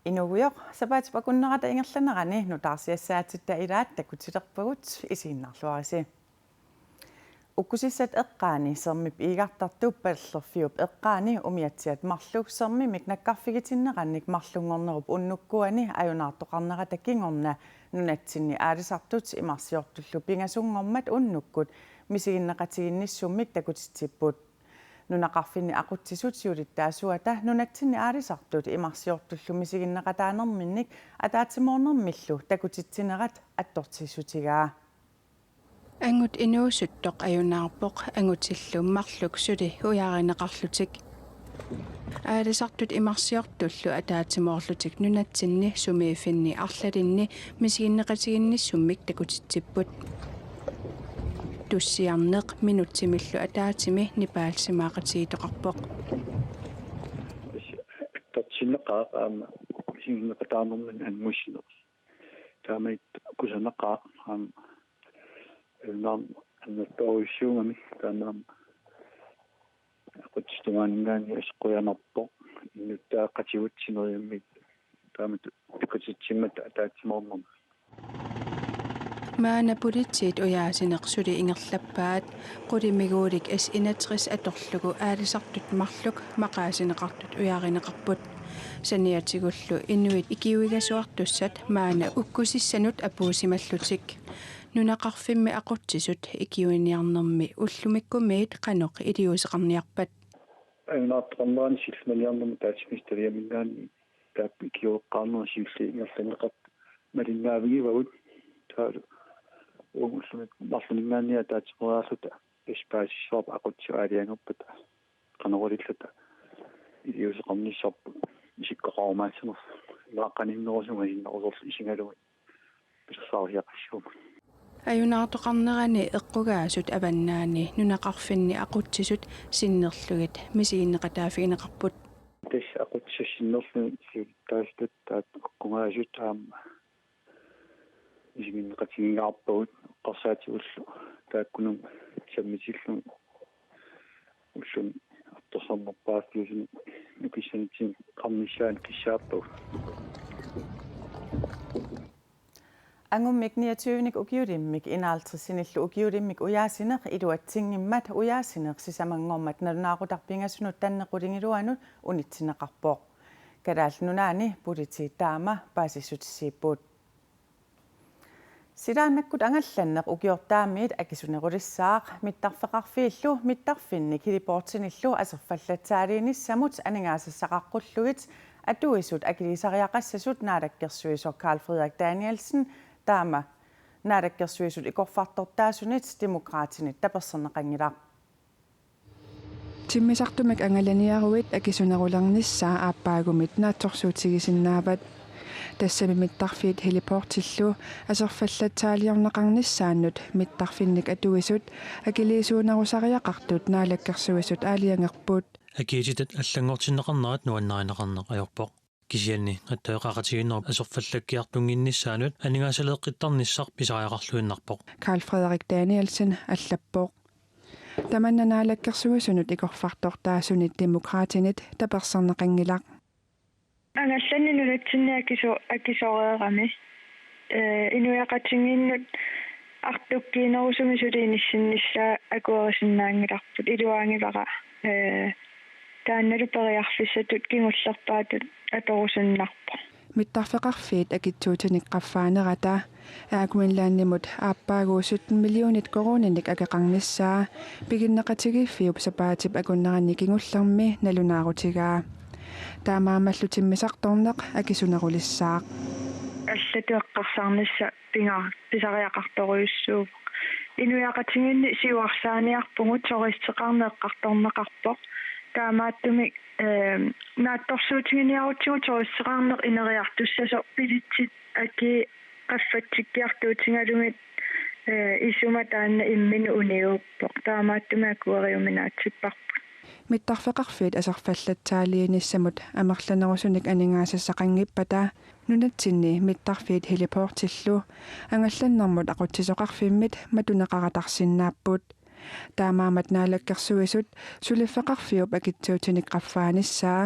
Inuguyoq sapaatipakunnerata ingerlanerani nutaarsiassaatit ilaat takutilerpagut isiinnarluarisi ukkusissat eqqaani sermip iigartartup pallerfiup eqqaani umiatsiat marluk sermimik nakkarfigitinneqannik marlungornerup unnukkuani ajunaartoqarnerata kingorna nunatsinni aalisartut imarsiortullu pingasungormat unnukkut misiginneqatiginnissummik takutitsipput nunaqarfinni aqutsisut siulittaasuata nunatsinni aalisartut imarsiortullu misiginneqataanerminnik ataatsimornermillu takutitsinerat attortissutigaa angut inuusuttoq ajunaarpoq angutillummarluk suli ujaarineqarlutik aalisartut imarsiortullu ataatsimorlutik nunatsinni sumiifinni arlalinni misiginneqatiginnissummik takutitsipput tussiarneq minutsimillu ataatimi nipaalsimaaqatiitoqarpoq tatsinneqaaq aama misiginneqataanermin anmuissinneq taamait kusaneqaaq aama naam annatorussuungami taanaam aqutstumaangaani asqoyanarpoq innuttaaqativutsineriyammi taamat tikutitsimmat ataatsimornermi maana pulitsiit ujaasineq suli ingerlappaat qulimiguulik as inatris atorlugu aalisartut marluk maqaasineqartut ujaarineqarput saniatigullu inuit ikiuigasuartussat maana ukkusissanut apuusimallutik nunaqarfimmi aqutsisut ikiuiniarnermi ullumikkumiit qanoq iliuseqarniarpat ajunaartoqarnerani sillmaliarnermi taatsimistariamingaani taap ikiueqqaarner siulli ingerlaneqat malinnaavigivavut taalu uumullumik marluningaannia taatsimoraalluta ispaasissuarp aqutsi aaliangerpata qanerulillata iliuseqarnissarpu isiqqaqarumaassaner maaqaninnerusunga sinnerusorlu isingalugut pisarsaariaqassуuma ajunaartoqarnerani eqqugaasut avannaani nunaqarfinni aqutsisut sinnerlugit misiginneqataafigineqarput tas aqutsissinnerlu siuttaastat taat eqqugaasut aama misiginneqatigingaarpagut eqqarsaatiullu taakkunum sammisillu ullun artorsornerpaaffiusun nukissanitsin qarnissaani qissaappagut angummik 29 ukiulimmik inaaltrissinillu ukiulimmik ujaasineq iluatsinngimmat ujaasineq sisamangormat nalunaaqutарпинgasунут таннеқулингилуанут унитсинеқарпоқ калаалнунаани политииттаама паасиссутиссииппут силааннаккут ангалланнеқ укиортаамиит акисунерулиссаақ миттарфеқарфииллу миттарфинник хилипоортиниллу асерфаллатсаалииниссамут анингаасассақаққуллугит атуисут акилисариақассасут наалаккерсуисор Carl Frederik Danielsen таама наалаккерсуисут икорфартортаасунит демократинит таперсернеқангилаа тиммисартумак ангаланиаруит акисунерулерниссаа ааппаагумит наатсорсуутигисиннаават тассами миттарфиит хилипортиллу асерфаллатсаалиорнеқарниссааннут миттарфинник атуисут акилисуунерусариақартут наалаккерсуисут аалиангерпут акиититат аллангортиннеқарнерат нуаннаанеқарнеқ ajorpoq кисианни аттоеқақатигиннерп асерфаллаккиартунгиннissaanут анигаасалеэққиттарниссар писариақарлуиннарпоq Carl Frederik Danielsen аллаппоq таманнанаалаккерсуисунут икорфартортаасунит демократинит таперсернеқангилақ ангалланни нунатсинниакису акисореерами инуяқатингиннут артуккиинерусуми сулииниссиннссаа акуерисиннаангиларпут илуаангилара таанналу периарфиссатут кигуллерпаатут аторусиннарпа миттарфеқарфиит акитсуутиниққаффаанерата аакуинлааннимут ааппаагуусут миллионит корониник акеқарниссаа пигиннеқатигиффиуп сапаатип акуннеранни кигуллерми налунаарутигаа таамаамаллутиммисарторнеқ акисунерулиссаақ аллатуэққарсаарнисса писариақарторуйуссуу инуяқатингинни сиуарсааниарпугут сористеқарнеэққарторнеқарпоқ таамааттуми наатторсуутингиниарутсигу сориссеқарнеқ инериартуссасо пилитсит аки qaffatikiartuutigalumit isuma taanna imminu uniuppoq taamaаттуми акуариуминаатсиппарпут миттарфеқарфиит асарфаллатсаалиинissamут амерланерусуник анингаасассақангиппата Nunatsinni mittarfiit heliportillu angallannermut aqutsisoqarfimmit matuneqaratarsinnaapпут таамаамат наалаккерсуисут сулиффеқарфиуп акитсуутиниққарфааниссаа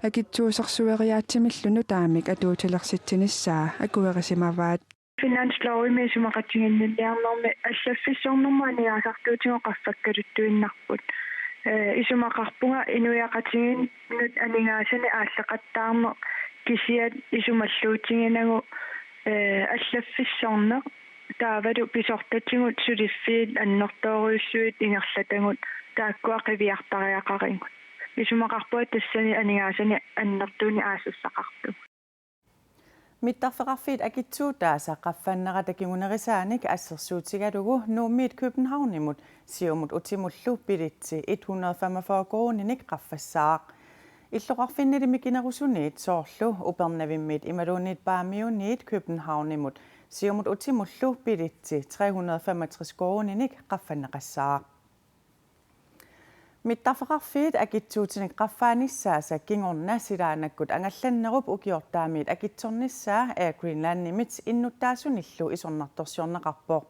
акитсуусарсуэриаатсимиллуну таамик атуутилерситсиниссаа акуерисимаваат финанслоуими сумақатингиннилиарнэрми аллаффиссорнэрманиаасартуутингоқарфаккалуттуиннарпут исумақарпунга инуяқатингин нут анингаасани ааллеқаттаарне кисиат исумаллуутингинагу аллаффиссорнер таавалу писортатсигут сулиффиит аннэртооруйуссуит ингерлатангут тааккуақивиартариақарингут исумақарпуат тассани анингаасани аннертууни аассақарту Mittarfeqarfiit akitsuutaasa qaffannera takigunerisaanik assерsuutigalugu nuummiit Københavnimut siumut utimullu pilitsi 145 krooninik qaffassaaq illoqarfinnilimik inerusuniit soorlu upernavimmiit imaluuniit paamiuniit Københavnimut siumut utimullu pilitsi 365 krooninik qaffanneqassaaq Mittarfeqarfiit akitsuutinik qaffaanissaasa kingorna silaanakkut angallannerup ukiortaamiit akitsornissaa Air Greenland-nimit innuttaasunillu isornartorsiorneqarpoq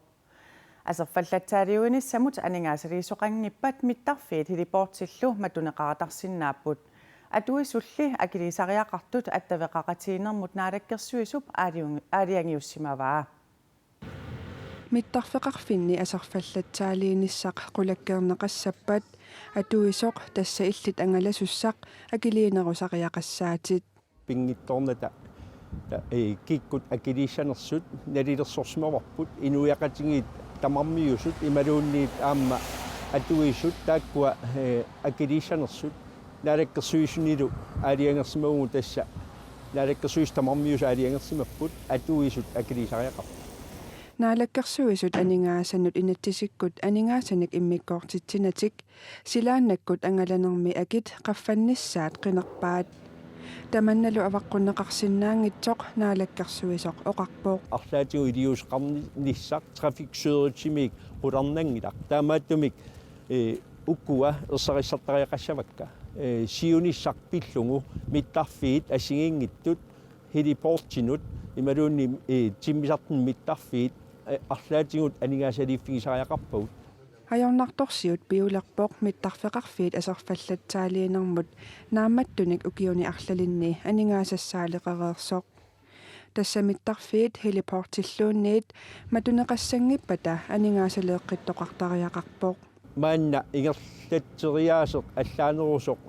aserfallattaaliuinissamut aningaasaliisoqanngippat mittarfiit hiliportillu matuneqaratarsinnaapput atuisulli akilisariaqartut attaveqaqatiinermut naalakkersuisup aaliangiussimavaa mittarfeqarfinni aserfallattaaliinissaq qulakkeerneqassappat atuisoq tassa illit angalasussaq akiliinerusariaqassaatit pingittornata kikkut akiliissanersut nalilersorsimavarput inuiaqatingiit tamarmiusut imaluunniit aamma atuisut taakkua akiliissanersut naalakkersuisunilu aaliangersimagugu tassa naalakkersuis tamarmius aaliangersimapput atuisut akiliisariaqarpu naалаккерсуисут анингаасаннут инатсисиккут анингаасаник иммиккоортитсинаtik силааннаккут ангаланерми акит qaffannissaat qinерpaat таманналу аваққуннеқарсинаангитсоқ наалаккерсуисоқ оқарпооқ арлаатигу илиусеқарнissaq trafiksødertimik qullarnangilaq таамааттумик уккуа ерсарissartariaqassavakka siunissarpillungu mittarfiit asingingиттут heliportinut imaluunni timmisartun mittarfiit арлаатигут анингаасалииффигисариақарпагут ajornartorsiut piulerpoq mittarfeqarfiit aserfallattaaliinermut naammattunik ukiuni arlalinni aningaasassaaleqereersoq tassa mittarfiit heliportilluunniit matuneqassangippata aningaasaleeqqittoqartariaqarpoq maanna ingerlatteriaaseq allaanerusoq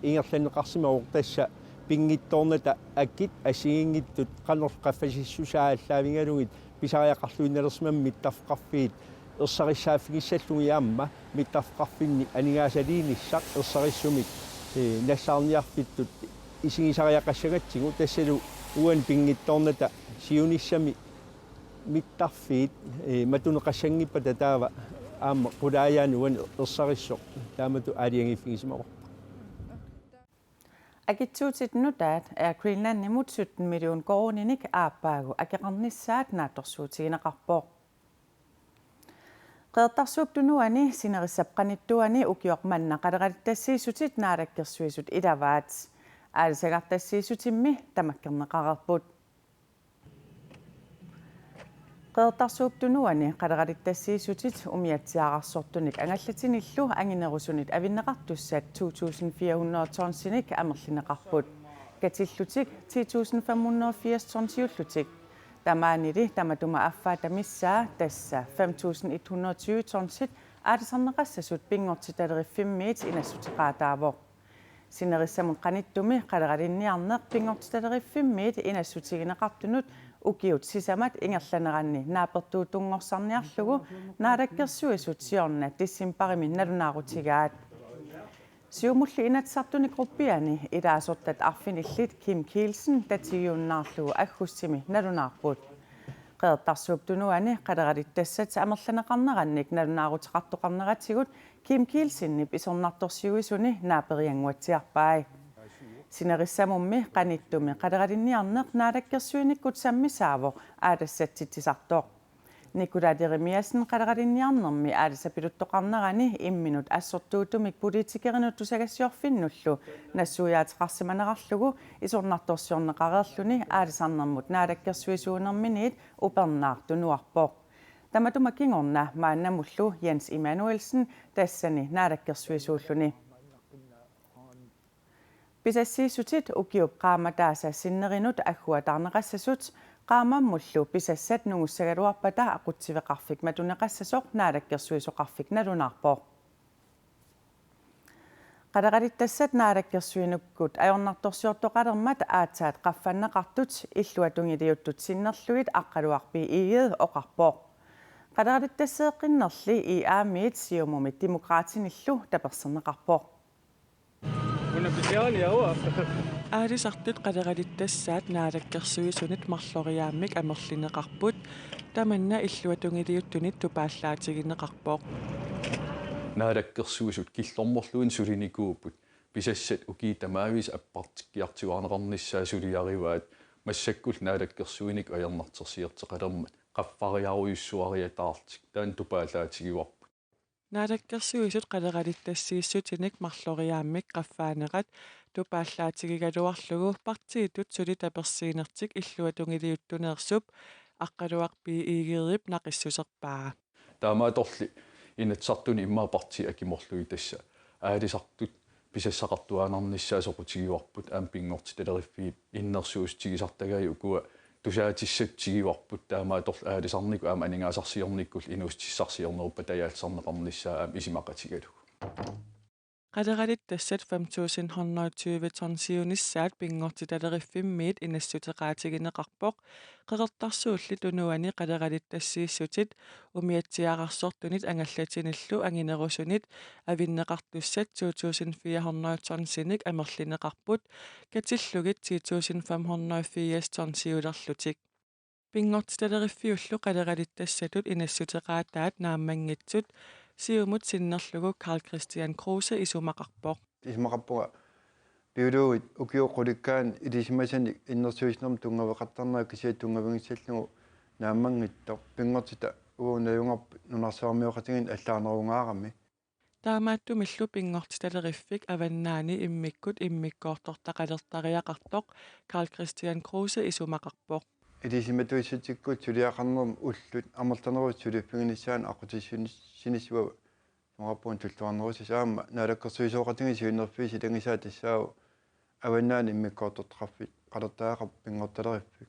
ingerlaneqarsimaruq tassa pingittornata akit asingingittut qanorqaffasissusaallaavингалугит писариақарлуинналерсимам миттарфеқарфиит ерсарissaaффигиссаллуги аама миттарфеқарфинни анигаасалииниссақ ерсариссумик нассаарниарфиттут исигисариақассагатсигу тассалу уан пингитторната сиуниссами миттарфиит матунеқассангиппата таава аама qulaajaanuan ерсариссоқ таамату аалиангиффигисимаро Akitsuutit nutaat Air Greenland-nimut 17 million krooninik aappaagu akeqarnissaat naattorsuutigineqarpoq qeertarsuuptunuani sinerissapqanittuani ukioqmanna qaleqalittassiisutit naalakkersuisut ilavaat aalisagartassiisutimmi tamakkerneqarerput qeertarsuuptunuani qaleqalittassiisutit umiatsiaqarsortunik angallatinillu anginerusunit avinneqartussat 2400 tonsinik amerlineqarput katillutik 10580 tonsiullutik tamaanili tamatuma affaatamissaa tassa 5120 tonsit aalisarneqassasut pingortitaleriffimmit inassutiqaataavoq sinerissamut qanittumi qaleqalinniarneq pingortitaleriffimmit inassutigineqartunut ukiut sisamat ingerlaneranni naapertuutungorsanniarlugu naalakkersuisut siorna tissimparimi nalunaarutigaat siumulli inatsartuni gruppiani ilaasortat arfinillit Kim Kielsen tatigiunnaarlugu aggussimi nalunaarput qeertarsuuptunuani qaleqalittassat amerlaneqarnerannik nalunaarutiqartoqarneratigut Kim Kielsenni isornartorsiuisuni naaperianguatsiarpai sinerissamummi qanittumi qaleqalinniarneq naalakkersuinikkut sammisaavo aalassattitisartoq Nicolas Jeremiasen qadaqalinniarnermi aalisapiluttoqarnerani imminut assortuutumik politikerinu tusagassiorfinnullu nassuujaatiqarsimanerarlugu isornartorsiorneqareerluni aalisarnermut naalakkersuisuunerminiit upernaartunuarpoq tamatuma kingorna maannamullu Jens Emanuelsen tassani naalakkersuisuulluni pisassiisutit ukiup qaamataasa sinnerinut agguatarneqassasut qaamammullu pisassat nungussagaluarpata aqutsiveqarfik matuneqassasoq naalakkersuisoqarfik nalunarpoq qadaqalittassat naalakkersuinukkut ajornartorsiortoqalermat aatsaat qaffanneqartut illuatungiliuttut sinnerluit aqqaluarpi iigeed oqarpoq qadaqalittasseeqqinnerli i aamiit siumumit demokraatinillu taperserneqarpoq Aarisartut qadaqalittassaat naalakkersuisunit marloriaammik amerlineqarput tamanna illuatungiliuttunit tupaallaatigineqarpoq naalakkersuisut killormorluin sulinikuuput pisassat ukiitamaavis appartikkiartuarneqarnissaa suliarivaat massakkul naalakkersuinik ajernartersiarteqalermat qaffariaruyussuariataartik taan tupaallaatigiuarput naalakkersuisut qadaqalittassiissutinik marloriaammik qaffaaneqat tupaallaatigigaluarlugu partiitut suli tapersiinertik illuatungiliuttuneersup aqqaluarpii iigeerip naqissuserpaa taamaatorli inatsartuni immaparti akimorlui tassa aalisartut pisassaqartuaanarnissaa soqutigiuarput aampingortitaleriffiip innersuustigisartagay ukua tusaatissattigiuarput taamaatorli aalisarniku aama aningaasarsiornikkul inuustissarsiorneruppa tajaalsarneqarnissaa aam isimaqatigalu qadaqalittassat 5120 tonsiunissaat pingortitaleriffimmit inassutеqaatigineqarpoq qeqertarsuulli tunuani qadaqalittassiissutit umiatsiaqarsortunit angallatinillu anginerusunit avinneqartussat 2400 tonsinik amerlineqarput katillugit 2580 tonsiulerlutik pingortitaleriffiullu qadaqalittassatut inassutеqaataat naammangitsut siumut sinnerlugu Carl Christian Kruse isumaqarpoq isumaqarpuga biuluugit ukioqqulikkaan ilisimasani innersuisnerm tungaveqartarnaa kisiat tungavingissallugu naammangittoq pingortita uunajungarp nunarsaarmiuqatigin allaanerungaarami taamaattumillu pingortitalerifik avannaani immikkut immikkoortortaqalertariaqartoq Carl Christian Kruse isumaqarpoq илисиматуиссатиккут сулиақарнерм уллут амерланерус сулиффигинissaan ақутиссинissua нуарпуун туллуарнерусис аама наалаккерсуисооқатиги сиуннерфи силангисаа тассаау аваннаани иммиккоортортақарфит қалертаақар пингорталериффик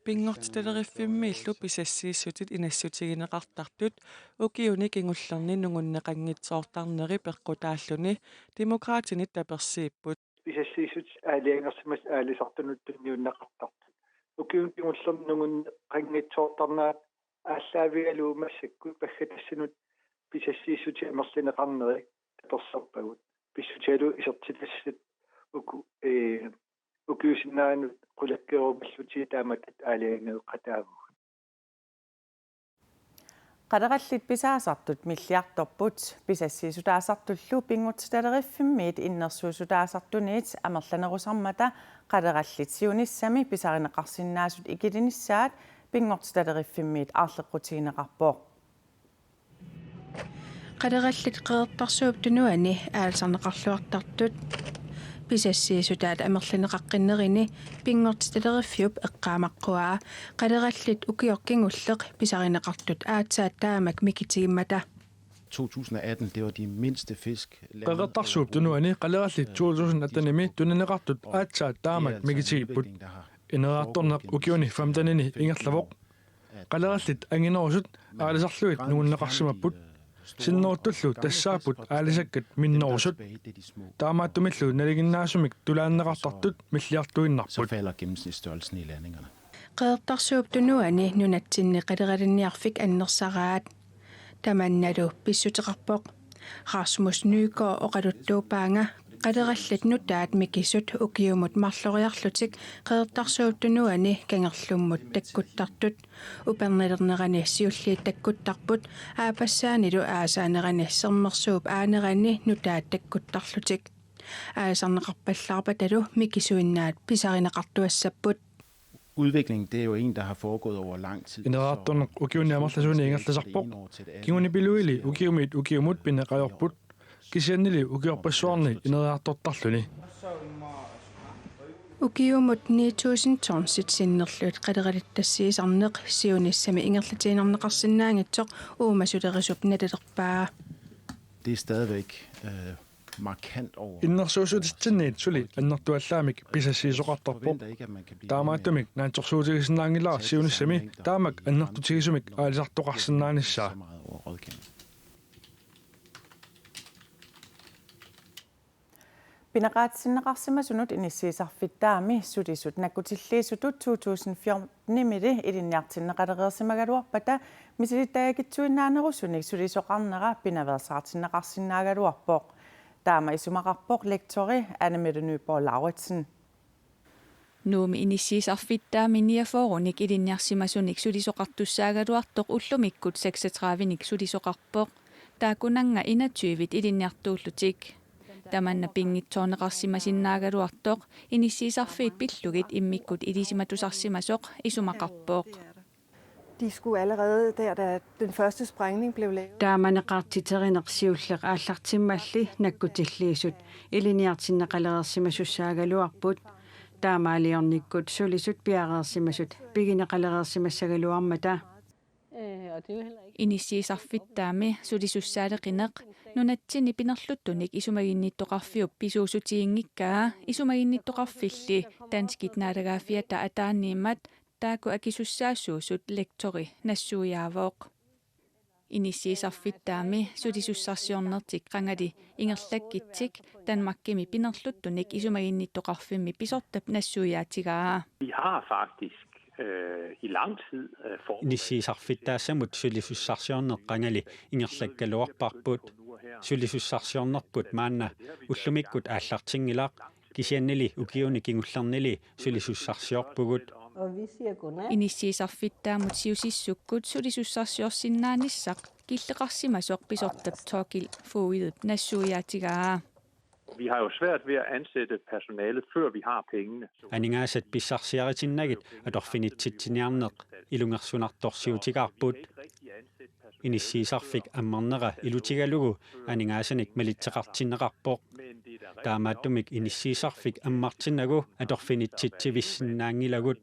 пингорталериффимми иллу писассииссутит инассутигинеқартартут укиуни кингуллерни нугуннеқангитсоортарнери пеққутааллуни демократинит таперсииппут писассииссут аалиангерсимас аалисартунуттунниуннеқартартут укиун кингуллернугун qangitsoortarnaat ааллаавигалуу массаккут паггатассанут писассииссути амерлинеқарнери таперсерпагут писсутиалу исертитассат укиусиннаанут qulakkerumalluti taamat aaliangeeqqataavug qadaqallit pisaasartut milliartorput pisassiisutaasartullu pingutitaleriffimmit innersuusutaasartuniit amerlanerusarmata qadaqallit siunissami pisarineqarsinnaasut ikilinissaat pingortitaleriffimmit aarleqqutigineqarpoq qadaqallit qeertarsuup tunuani aalsarneqarluartartut pisassiisutaat amerlineqaqqinnerini pingortitaleriffiup eqqaamaqquaa qadaqallit ukiorkingulleq pisarineqartut aatsaat taamak mikitigimmata 2018 det var de mindste fisk. Qeqertarsuup tunuani qalerallit 2018 tunaneqartut aatsaat taamak mikitigipput ineraartorneq ukiuni famtanini ingerlavoq qalerallit anginerusut aalisarluit nugunneqarsimapput sinnerutullu tassaaput aalisakkat minnerusut taamaattumillu naliginnaasumik tulaanneqartartut milliartuinnarput så falder gennemsnitsstørrelsen i landingerne. Qeertarsuup tunuani nunatsinni qaleqalinniarfik annersaraat tamannalu pissuteqarpoq Rasmus Nygaard oqaluttuupaanga qaleqallat nutaat mikisut ukiumut marloriarlutik qeertarsuup tunuani kangerlummut takkuttartut upernilernerani siulliit takkuttarput aapassaanilu aasaanerani sermersuup aanerani nutaat udvikling, det er jo en, der har foregået over lang tid. Ineraattorneq ukiuni amarlasuni ingerlasarpoq. Kinguni piluili ukiumit ukiumut pinneqajorput. Kisiannili ukiorpassuarni ineriaartortarluni. Ukiumut 9000 tonsit sinnerluut qaderalittassiisarneq siunissami ingerlatiinerneqarsinnaangitsoq uumasulerisup natalerpaa. Det er stadigvæk markant over. Innersuusutitsinniit suli annertuallaamik pisassiisoqartarpoq. Taamaattumik naantorsuutigisinnaangilaa siunissami taamak annertutigisumik aalisartoqarsinnaanissaa. Pinaqaatissinneqarsimasunut inissiisarfittaami sulisut nakkutilliisutut 2014-mili ilinniartinneqalereersimagaluarpata misilittagakitsuinnaanerusunik sulisoqarnera pinaversaartinneqarsinnaagaluarpoq taama isumaqarpoq lektori Anne-Mette Nyborg Lauritsen. Nuumi inissiisarfittaami niaforunik ilinniarsimasunik sulisoqartussaagaluartoq ullumikkut 36-nik sulisoqarpoq taakunanga 21 ilinniartuullutik. Tamanna pingitsoorneqarsimasinnaagaluartoq inissiisarfiit pillugit immikkut ilisimatusarsimasoq isumaqarpoq. De skulle allerede der, da den første sprængning blev lavet. Taamaneqartiterinерsiulleq aallartimmalli nakkutilliisut iliniartinneqalereersimasussaagaluarput taamaaliornikkut sulisut piareersimasut pigineqalereersimassagaluarmata. Inissiisarfittaami sulisussaaleqineq nunatsini pinerluttunik isumaginniittoqarfiup pisuusutiingikkaa isumaginniittoqarfilli danskit naalagaafiata ataanniimmat taaku akisussaassуусут lektori nassuujaavooq. Inissiisarfittaami sulisussarsiornertik qangali ingerlakkitsik Danmarkimi pinerluttunik isumaginniittoqarfimmi pisortap nassuujaatigaa. Vi har faktisk i lang tid inissiisarfittaassamut sulisussarsiorneqqangali ingerlakkaluarparput sulisussarsiornerput maanna ullumikkut aallartingilaaq kisiannili ukiuni kingullernili sulisussarsiorpugut inissiisarfittaamut siusissukkut sulisussarsiorsinnaanissaq killeqarsimasoq pisortap tookil fuuidup nassuujaatigaa. Vi har jo svært ved at ansætte personalet, før vi har pengene. Aningaasat pissarsiaritinnagit adorfinitsitsiniarneq ilungersunartorsiutigaarput inissiisarfik ammarnera ilutigalugu aningaasanik malitteqartinneqarpoq taamaattumik inissiisarfik ammartinnagu adorfinitsitsivissinaangilagut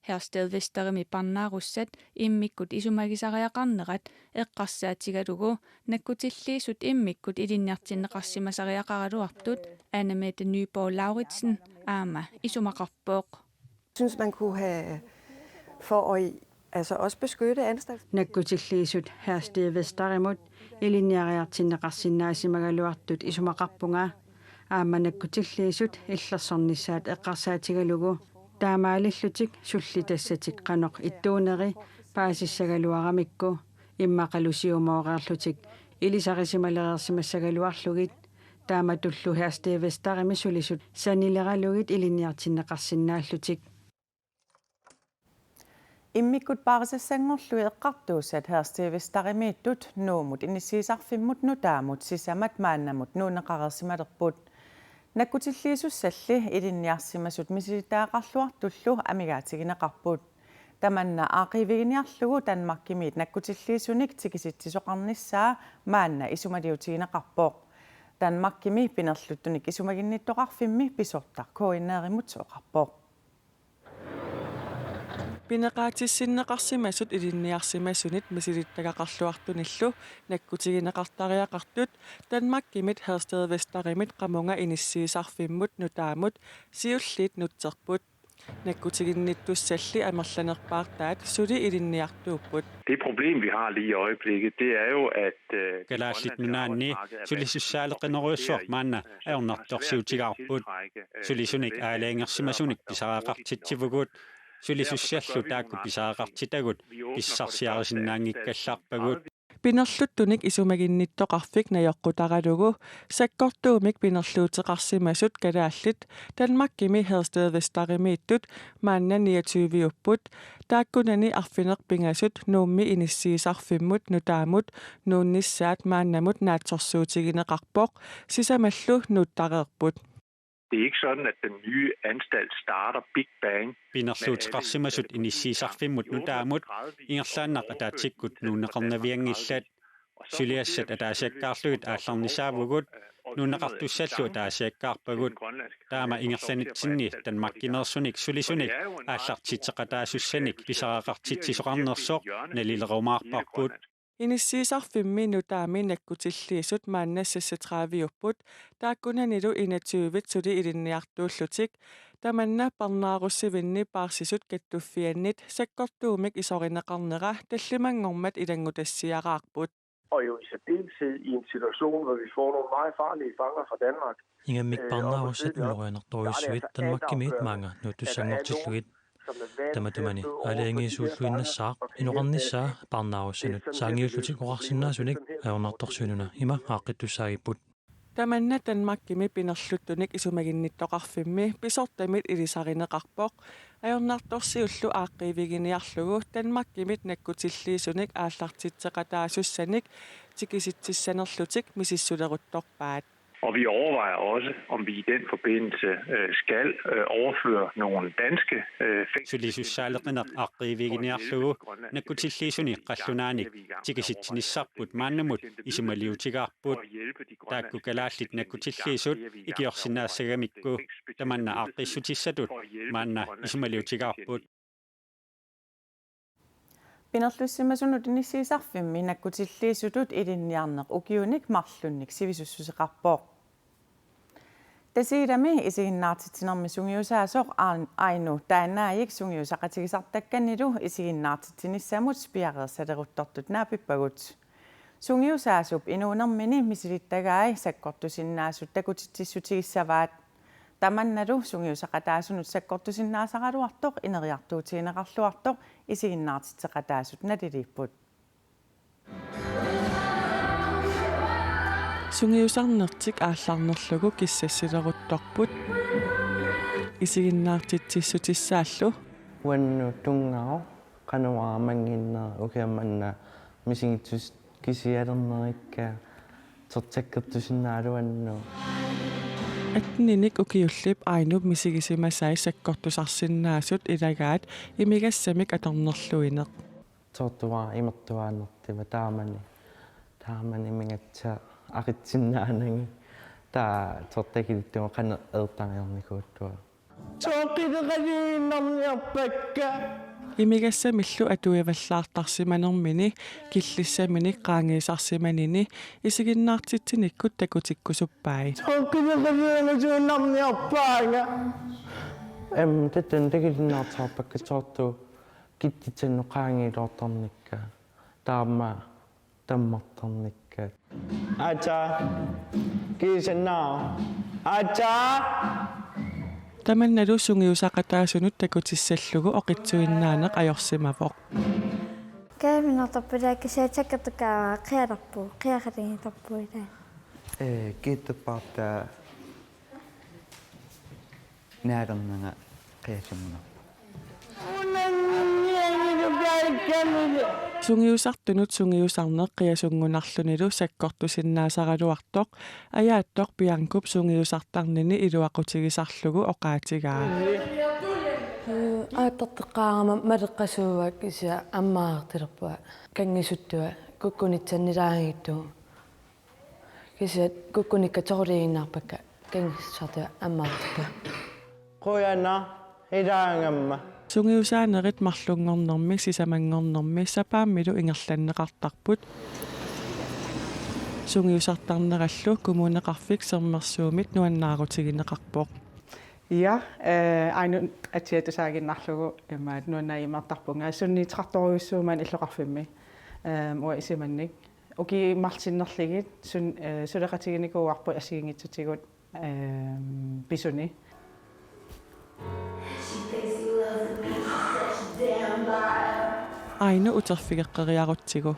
Hersted Vesterimi pannaarussat immikkut isumagisariaqarnerat eqqarsaatigalugu nakkutilliisut immikkut ilinniartinneqarsimasariaqaraluartut Anne-Mette Nyborg Lauritsen aama isumaqarpoq. Synes man kunne have for at også beskytte anstalten. Nakkutilliisut Hersted Vesterimut ilinniariartinneqarsinnaasimmagaluartut isumaqarpunga aama nakkutilliisut illersornissaat eqqarsaatigalugu taamaalillutik sullitasatik qanoq ittuuneri paasissagaluaramikku immaqalusiumooqaarlutik ilisarisimaleriarsimassagaluarlugit taamatullu Hersted Vesterimi sulisut sanileralugit ilinniartinneqarsinnaallutik Immikkut paarisassangorlui eqqartuusat Hersted Vesterimiittut nuumut inissiisarfimmut nutaamut sisamat maannamut nuuneqarersimalerput nakkutilliisussalli ilinniarsimasut misilitaaqarluartullu amigaatigineqarput tamanna aaqiviginiarlugu Danmarkimiit nakkutilliisunik tikisitsisoqarnissaa maanna isumaliutigineqarpoq Danmarkimi pinerluttunik isumaginniittoqarfimmi pisortar koinneerimut soqarpoq Pineqaatissinneqarsimasut ilinniarsimasunit misilittagaqarluartunillu nakkutigineqartariaqartut Danmarkimit Hersted Vesterimit qamunga inissiisarfimmut nutaamut siulliit nutserput nakkutiginnittussalli amerlanerpaartaat suli ilinniartuupput. Det problem vi har lige i øjeblikket, det er jo at galaallit nunaanni sulissussaaleqineruussuaq maanna aornartorsiutigaarput sulisunik aalaangersimasunik pisaraaqartitsivugut sulisussiallu taakku pisaaqartitagut pissarsiarisinnaangikkallaarpagut pinerluttunik isumaginnittoqarfik najoqqutaralugu sakkortuumik pinerluuteqarsimasut kalaallit Danmarkimi Hersted Vesterimiittut maanna 29-upput taakkunani arfinerpingasut nuummi inissiisarfimmut nutaamut nuunnissaat maannamut naatsorsuutigineqarpoq sisamallu nuuttareerput Det er ikke sådan, at den nye anstalt starter Big Bang. Pinarluutiqarsimasut inissiisarfimmut nutaamut ingerlaannaq ataatikkut nuunneqarnaviangillat suliassat ataasiakkaarluit aallarnisaavugut nuunneqartussallu ataasiakkaarpagut taama ingerlanitsinni tanmakkinersunik sulisunik aallartitseqataasussanik pisaraqartitsisoqarnersoq nalilerumaarparput Inissiisarfimmi nutaami nakkutilliisut maannassassatraaviupput taakkunanilu inatuuvit suli ilinniartuullutik tamanna parnaarussivinni paarsisut kattuffiannit sakkortuumik isorineqarnera tallimangormat ilangutassiaraarput. Og jo i særdeleshed i en situation, hvor vi får nogle meget farlige fanger fra Danmark. Ingamik parnaarusat nulorianartoruissuit tanmakkimiit maanga nutussangortilluit tamatumani alaangiisuulluinnassaaq inuqarnissaa parnaarussanut saangiullutik oqarsinnaasunik aornartorsununa ima aaqittussaagiput tamanna tanmakkimi pinerluttunik isumaginnittoqarfimmi pisortamit ilisarineqarpoq aornartorsiullu aaqqiiviginiarlugu tanmakkimit nakkutilliisunik aallartitseqataasussanik tikisitsissanerlutik misissuleruttorpaat. Og vi overvejer også, om vi i den forbindelse skal overføre nogle danske sulisussaalleqinaq aaqqiiviginiarlugu nakkutilliisuni qallunaanik tikisitsinissarput maannamut isumaliutigaarput taakku kalaallit nakkutilliisut ikiorsinnaassagamikku tamanna aaqqissutissatut maanna isumaliutigaarput Pinerlussimasunut inissiisarfimmi nakkutilliisutut ilinniarneq ukiunik marlunnik sivisussuseqarpooq. Tasiidami isiginnaartitsinermi sungiusaasoq ainu taannaayik sungiusaqatigisartakkannilu isiginnaartitsinissamut spiareersaleruttortut naapippagut. Sungiusaasup inuunermini misilittagaai sakkortusinnaasut takutitsissutigisavaat. Tamannalu sungiusaqataasunut sakkortusinnaasaqaluartoq ineriartuutiineqarluartoq isiginnaartitseqataasut natiliipput. Sungiusarnertik aallarnerlugu kissassileruttorput isiginnaartitsissutissaallu wannu tungao qanuamanginner ukiamanna misingittus kisialernerikka tortakkertusinnaaluannu atninik ukiullip ainup misigisimasai sakkortusarsinnaasut ilagaat imigassamik atornerluineq tortua imertuaanertiva taamani mingatsa aqitsinnaanangi taa tortakilittuga qana eertariarnikuuttua soqileqaliinnerniarpakka imigassamillu atuivallaartarsimanermini killissamini qaangiisarsimanini isiginnaartitsinikut takutikkusuppai soqileqaliinasuunnerniarpaanga tatan takilinnaartarpakka tortu kittitsannu qaangiilortornikka taama tammartornikka acha kisannaa acha tamannalu sungiusaqataasunut takutissallugu oqitsuinnaaneq ajorsimavoq kaaminartarpulaakkisaatakkatukaa qialarpu qiaqaligitarpuilaa kiittappaarta naalernaga qiasumuna sungiusartunut sungiusarneq qiasungunarlunilu sakkortusinnaasaraluartoq ajaattoq piankup sungiusartarnini iluaqutigisarlugu oqaatigaa ааттартеққаарама малеққасуувак ися аммаартилерпуа кангисуттуа куккунитсаннилаагиттугу кисат куккуниккаторулигиннаарпакка кангиссартуа аммаартиппа qoyana ilaangamma sungiusaanerit marlungornermi sisamangornermi sapaammilu ingerlanneqartarput sungiusartarnerallu kumuneqarfik sermersuumit nuannaarutigineqarpoq Ja, ainu atiatusaaginnarlugu immaat nuannaaimartarpunga sunniitrartoriussuumaan illoqarfimmi ua isimannik uki martinnerligit suleqatiginikuuarpu asigingitsutigut pisuni ainu uterfigeqqeriarutsigu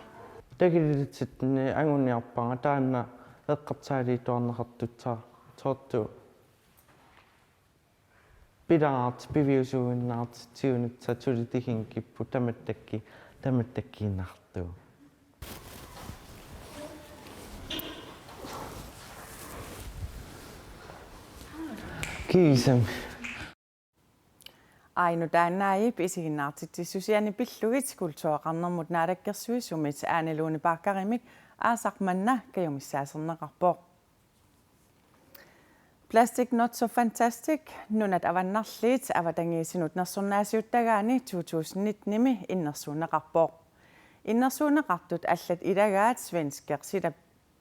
takilitsitni angunniarpanga taanna eqqartaaliituarneqartutsaa tortu pilaart piviusuinnaart tiunitsa tulitihinkippu tamattakkiinartuu Kiisam. Aino taannaajip isiginnaartitsissusiani pillugit kultuoqarnermut naalakkersuisumit aaneluuni paakkarimik aasaqmanna kajumissaaserneqarpoq. Plastic Not So Fantastic nunat avannarliit avatangiisinut nersornaasiuttagaani 2019 innersuuneqarpoq. Innersuuneqartut allat ilagaat svensker sita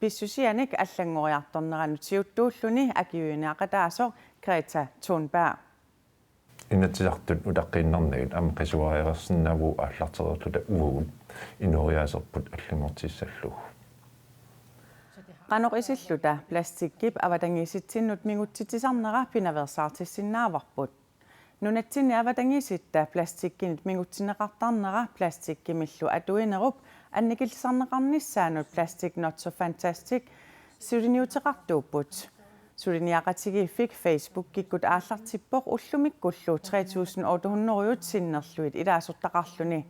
pissusianik allangoriartorneranut siuttuulluni akiuinaaqataasoq Greta Thunberg. Innatsisartut utaqiinnarnagit amaqisuariaqersinnavu аллартерерлута угут инуриаасерпут аллангортиссаллуг. Qanoq isilluta plastikkip avatangiisitsinnut mingutsitsisarnera pinaversaartissinnaavarbut. Nunatsinni avatangiisitta plastikkinit mingutsinneqartarnera plastikkimillu atuinerup annikilsarneqarnissaanut Plastic Not So Fantastic suliniuteqartuupput. Suliniaqatigiiffik Facebook-kikkut aallartippoq ullumikkullu 3800 sinnerluit ilaasortaqarluni.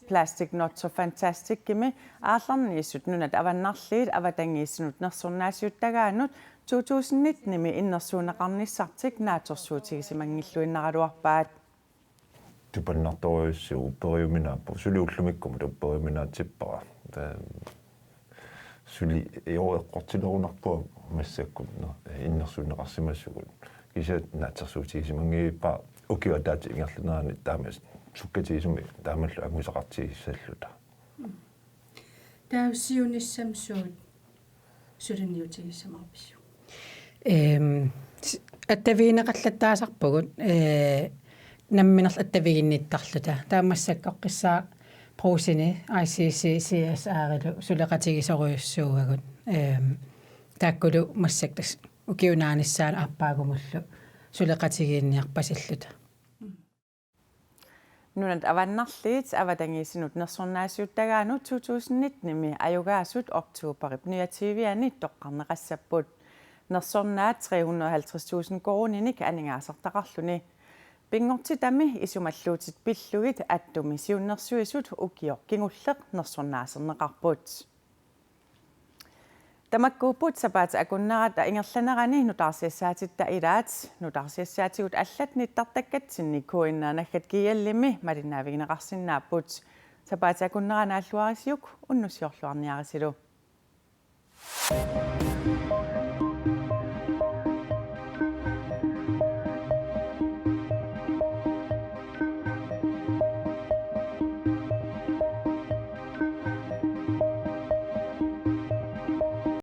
Plastic Not So Fantastic kimi aallarniissut nunat avannarliit avatangiissinut nersornaasiuttagaanut 2019 innersuuneqarnissartik naatorsuutigisimangilluinnaraluarpaat. Tupannartoriussuu periuminaappu suli ullumikkumu tupperiuminaatippara. Suli eoeqqortilerunarpua массаккутна иннерсуунеқарсимассугут кисаат наатсерсуутигисимангииппа укиуатаати ингерлунерани таамас суккатигисуми таамаллу агусақартигиссаллута таассиунissамсуут сулиниутигиссамарписсу аттавиинеқаллаттаасарпугут намминерл аттавигинниттарлута таамассаккоққиссаа проусини ICCCS аарилу сулеқатигисоруйуссуугагут тааккулу массактас укиунааниссаан арпаагумуллу сулеқатигиинниарпасиллута Nunat avannarliit avatangiisinut nersornaasiuttagaanut 2019 ajugaasut oktuuperip nyativiani toqqarneqassaput nersornaat 350,000 koruninik aningaasartaqarluni pingortitami isumalluutit pillugit attumi siunnersuisut ukiorkingulleq nersornaaserneqarput Tamakkuuput sapaat akunnerata ingerlanerani nutarsiassaatit ilaat nutarsiassaatigut allat nittartakkatsinni kuinnaanaggat kiallimi malinaavigineqarsinnaapput sapaat akunneranaalluarisiuk unnusiorluarniarisilu